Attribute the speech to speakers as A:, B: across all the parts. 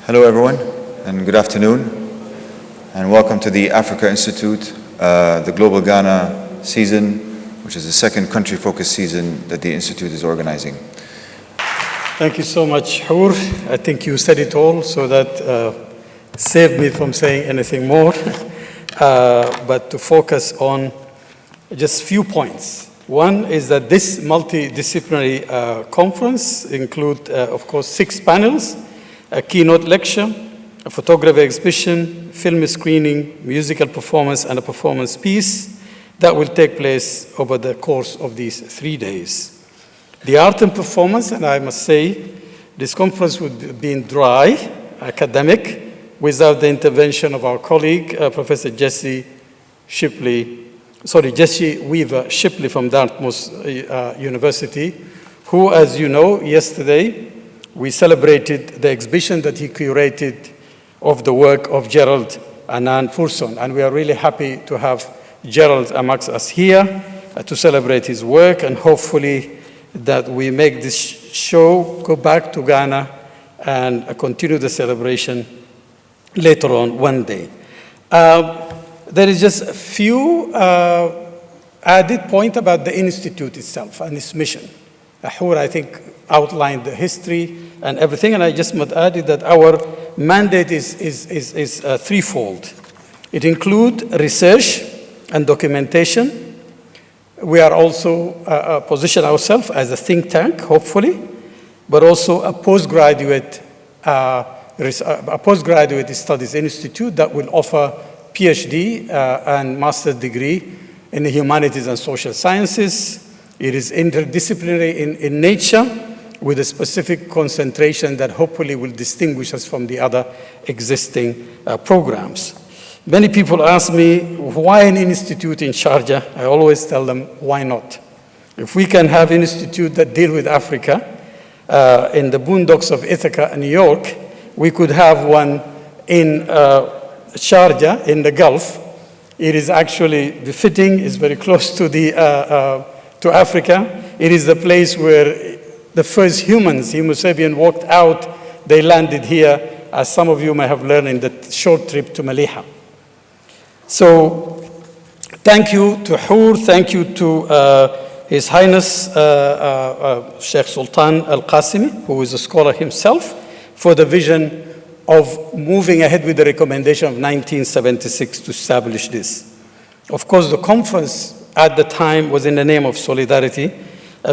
A: Hello everyone, and good afternoon, and welcome to the Africa Institute, the Global Ghana season, which is the second country-focused season that the Institute is organizing.
B: Thank you so much, Hoor. I think you said it all, so that saved me from saying anything more, but to focus on just a few points. One is that this multidisciplinary conference includes, of course, 6 panels, a keynote lecture, a photography exhibition, film screening, musical performance, and a performance piece that will take place over the course of these 3 days. The art and performance, and I must say, this conference would have been dry, academic, without the intervention of our colleague, Professor Jesse Weaver Shipley from Dartmouth University, who, as you know, yesterday, we celebrated the exhibition that he curated of the work of Gerald Anand Furson. And we are really happy to have Gerald amongst us here to celebrate his work, and hopefully that we make this show go back to Ghana and continue the celebration later on one day. There is just a few added points about the Institute itself and its mission. Hoor, I think, outlined the history and everything, and I just might add that our mandate is threefold. It includes research and documentation. We are also position ourselves as a think tank, hopefully, but also a postgraduate studies institute that will offer PhD and master's degree in the humanities and social sciences. It is interdisciplinary in nature, with a specific concentration that hopefully will distinguish us from the other existing programs. Many people ask me, why an institute in Sharjah? I always tell them, why not? If we can have an institute that deals with Africa in the boondocks of Ithaca and New York, we could have one in Sharjah in the Gulf. It is actually befitting, it's very close to to Africa. It is the place where the first humans, Homo sapien, walked out. They landed here, as some of you may have learned in the short trip to Maliha. So thank you to Hoor, thank you to His Highness Sheikh Sultan Al-Qasimi, who is a scholar himself, for the vision of moving ahead with the recommendation of 1976 to establish this. Of course, the conference at the time was in the name of solidarity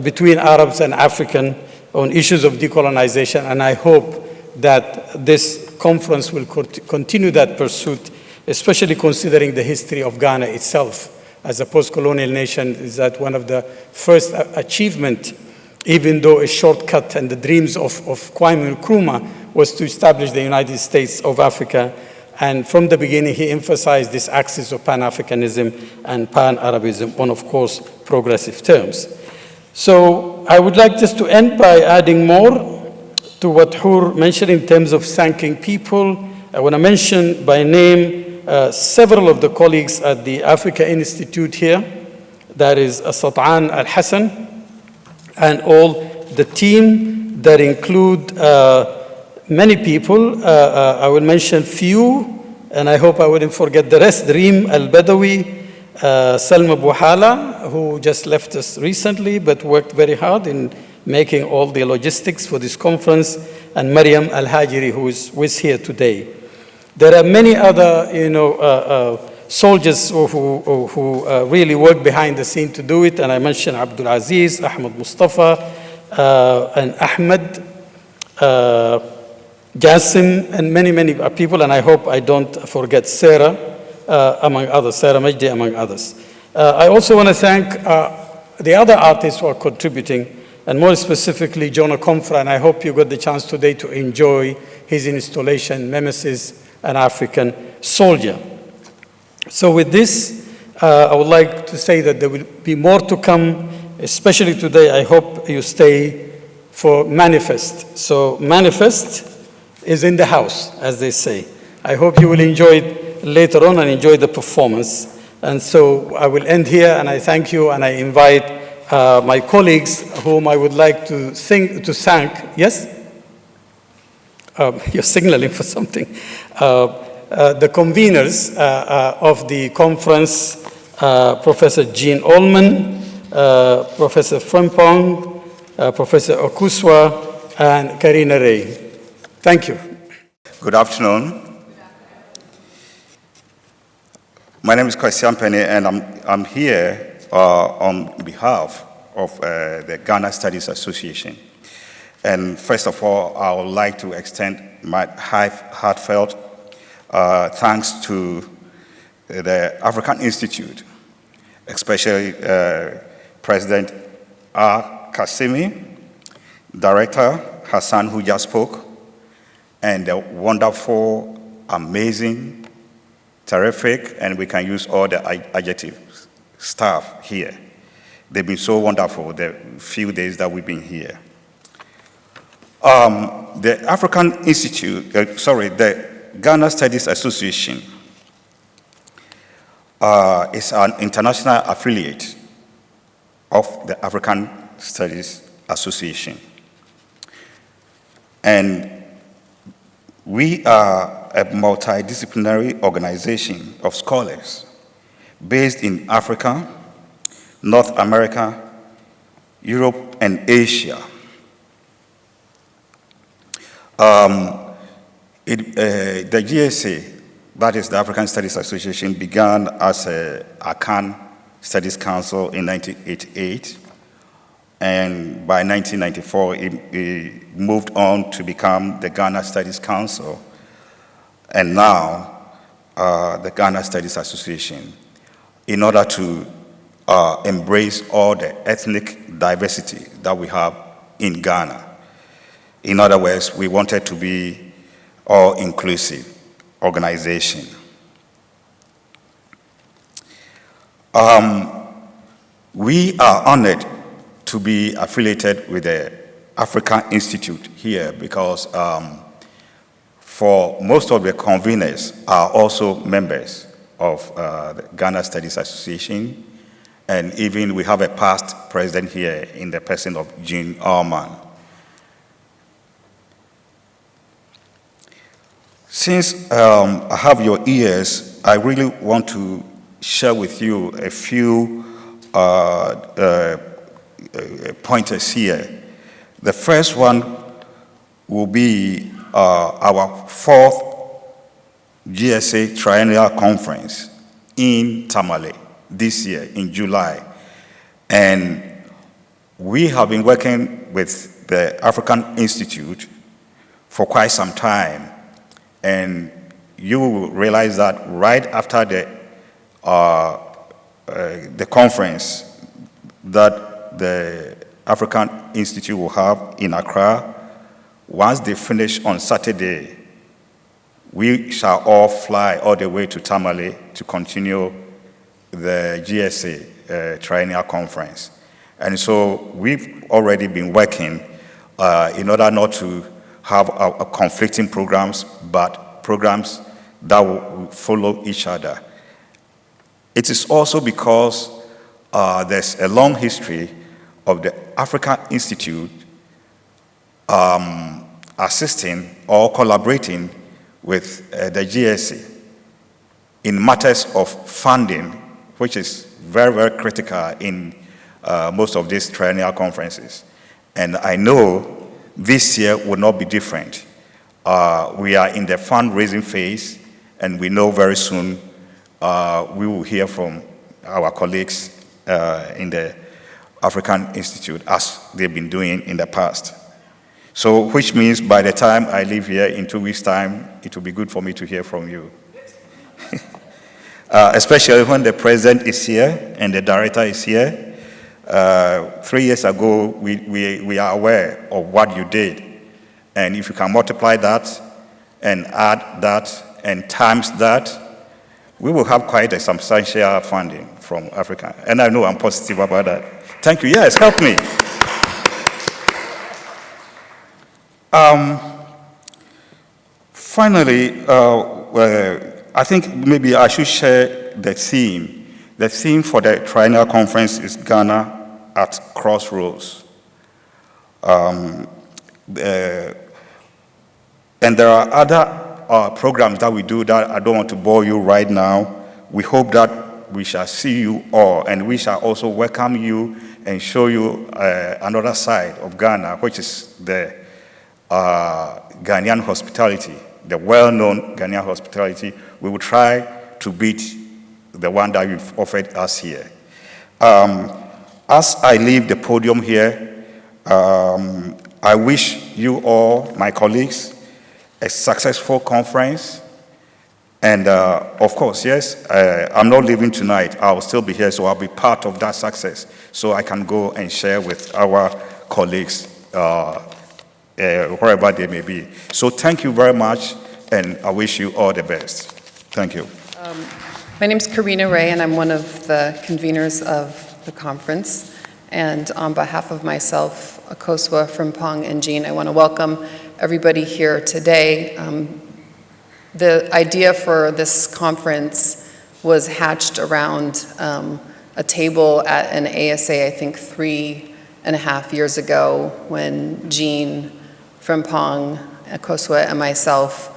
B: between Arabs and Africans on issues of decolonization, and I hope that this conference will continue that pursuit, especially considering the history of Ghana itself as a post-colonial nation. Is that one of the first achievements, even though a shortcut and the dreams of Kwame Nkrumah was to establish the United States of Africa. And from the beginning, he emphasized this axis of Pan-Africanism and Pan-Arabism on, of course, progressive terms. So I would like just to end by adding more to what Hoor mentioned in terms of thanking people. I want to mention by name several of the colleagues at the Africa Institute here. That is Sat'an Al-Hassan and all the team that include many people. I will mention few, and I hope I wouldn't forget the rest. Reem Al-Badawi, Salma Buhala, who just left us recently, but worked very hard in making all the logistics for this conference, and Mariam Al-Hajiri, who is with here today. There are many other, soldiers who really work behind the scene to do it, and I mentioned Abdul Aziz, Ahmed Mustafa, and Ahmed, Jassim, and many, many people, and I hope I don't forget Sarah, among others, Sarah Majdi, among others. I also want to thank the other artists who are contributing, and more specifically, Jonah Comfra, and I hope you got the chance today to enjoy his installation, Nemesis, an African Soldier. So with this, I would like to say that there will be more to come, especially today. I hope you stay for Manifest. So Manifest is in the house, as they say. I hope you will enjoy it later on and enjoy the performance. And so I will end here, and I thank you, and I invite my colleagues whom I would like to thank. Yes? You're signaling for something. The conveners of the conference, Professor Jean Ullman, Professor Frimpong, Professor Okuswa, and Carina Ray. Thank you.
C: Good afternoon. My name is Kwasi Ampene, and I'm here on behalf of the Ghana Studies Association. And first of all, I would like to extend my heartfelt thanks to the African Institute, especially President Al-Qasimi, Director Hassan, who just spoke, and the wonderful, amazing, terrific, and we can use all the adjectives, staff here. They've been so wonderful the few days that we've been here. The African Institute, the Ghana Studies Association is an international affiliate of the African Studies Association. And we are a multidisciplinary organization of scholars based in Africa, North America, Europe, and Asia. The GSA, that is the African Studies Association, began as a ACAN Studies Council in 1988. And by 1994, it moved on to become the Ghana Studies Council. And now, the Ghana Studies Association, in order to embrace all the ethnic diversity that we have in Ghana. In other words, we wanted to be all-inclusive organization. We are honored to be affiliated with the African Institute here because for most of the conveners are also members of the Ghana Studies Association, and even we have a past president here in the person of Jean Ullman. Since I have your ears, I really want to share with you a few pointers here. The first one will be our fourth GSA Triennial Conference in Tamale this year in July. And we have been working with the African Institute for quite some time. And you will realize that right after the conference that the African Institute will have in Accra, once they finish on Saturday, we shall all fly all the way to Tamale to continue the GSA Triennial Conference. And so we've already been working in order not to have a conflicting programs, but programs that will follow each other. It is also because there's a long history of the African Institute assisting or collaborating with the GSA in matters of funding, which is very, very critical in most of these triennial conferences. And I know this year will not be different. We are in the fundraising phase, and we know very soon we will hear from our colleagues in the African Institute, as they've been doing in the past. So, which means by the time I leave here in 2 weeks' time, it will be good for me to hear from you. Especially when the president is here and the director is here. 3 years ago, we are aware of what you did. And if you can multiply that and add that and times that, we will have quite a substantial funding from Africa. And I know I'm positive about that. Thank you. Yes, help me. Finally, I think maybe I should share the theme. The theme for the Triennial Conference is Ghana at Crossroads. And there are other programs that we do that I don't want to bore you right now. We hope that we shall see you all, and we shall also welcome you and show you another side of Ghana, which is the Ghanaian hospitality, the well-known Ghanaian hospitality. We will try to beat the one that you've offered us here. As I leave the podium here, I wish you all, my colleagues, a successful conference. And of course, yes, I'm not leaving tonight. I'll still be here, so I'll be part of that success, so I can go and share with our colleagues wherever they may be. So thank you very much, and I wish you all the best. Thank you.
D: My name is Carina Ray, and I'm one of the conveners of the conference. And on behalf of myself, Akosua, Frimpong, and Jean, I want to welcome everybody here today. The idea for this conference was hatched around a table at an ASA, I think 3.5 years ago, when Jean, Frimpong, Akosua, and myself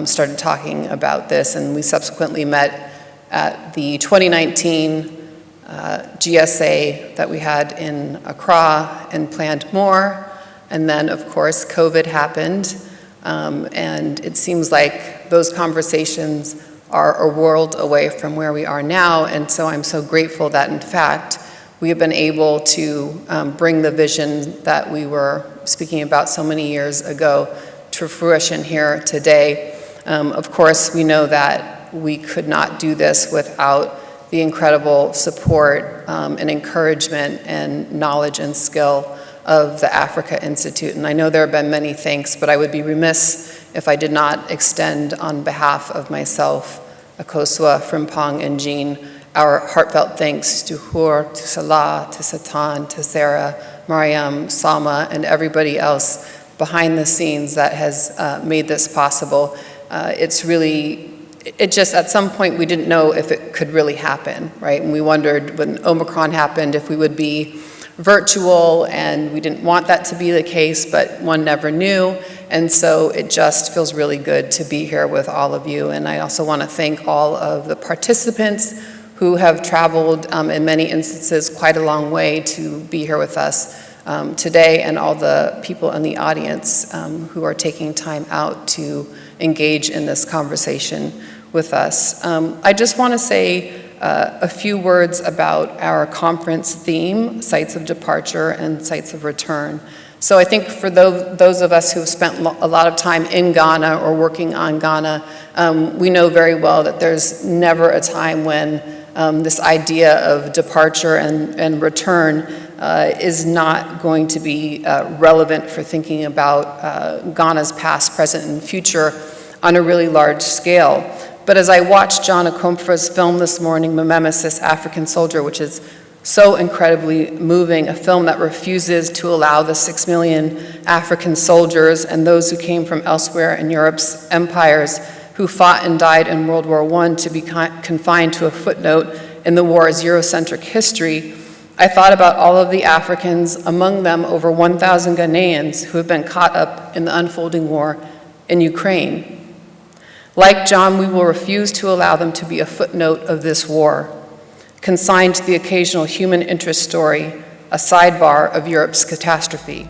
D: started talking about this, and we subsequently met at the 2019 GSA that we had in Accra and planned more. And then, of course, COVID happened, and it seems like those conversations are a world away from where we are now. And so I'm so grateful that, in fact, we have been able to bring the vision that we were speaking about so many years ago to fruition here today. Of course, we know that we could not do this without the incredible support and encouragement and knowledge and skill of the Africa Institute. And I know there have been many thanks, but I would be remiss if I did not extend on behalf of myself, Akosua, Frimpong, and Jean, our heartfelt thanks to Hoor, to Salah, to Satan, to Sarah, Mariam, Salma, and everybody else behind the scenes that has made this possible. It just, at some point, we didn't know if it could really happen, right? And we wondered when Omicron happened if we would be virtual, and we didn't want that to be the case, but one never knew. And so it just feels really good to be here with all of you. And I also want to thank all of the participants who have traveled in many instances quite a long way to be here with us today, and all the people in the audience who are taking time out to engage in this conversation with us. I just want to say a few words about our conference theme, sites of departure and sites of return. So I think for those of us who have spent a lot of time in Ghana or working on Ghana, we know very well that there's never a time when this idea of departure and return is not going to be relevant for thinking about Ghana's past, present, and future on a really large scale. But as I watched John Akomfra's film this morning, Memesis, African Soldier, which is so incredibly moving, a film that refuses to allow the 6 million African soldiers and those who came from elsewhere in Europe's empires who fought and died in World War I to be confined to a footnote in the war's Eurocentric history. I thought about all of the Africans, among them over 1,000 Ghanaians, who have been caught up in the unfolding war in Ukraine. Like John, we will refuse to allow them to be a footnote of this war, consigned to the occasional human interest story, a sidebar of Europe's catastrophe.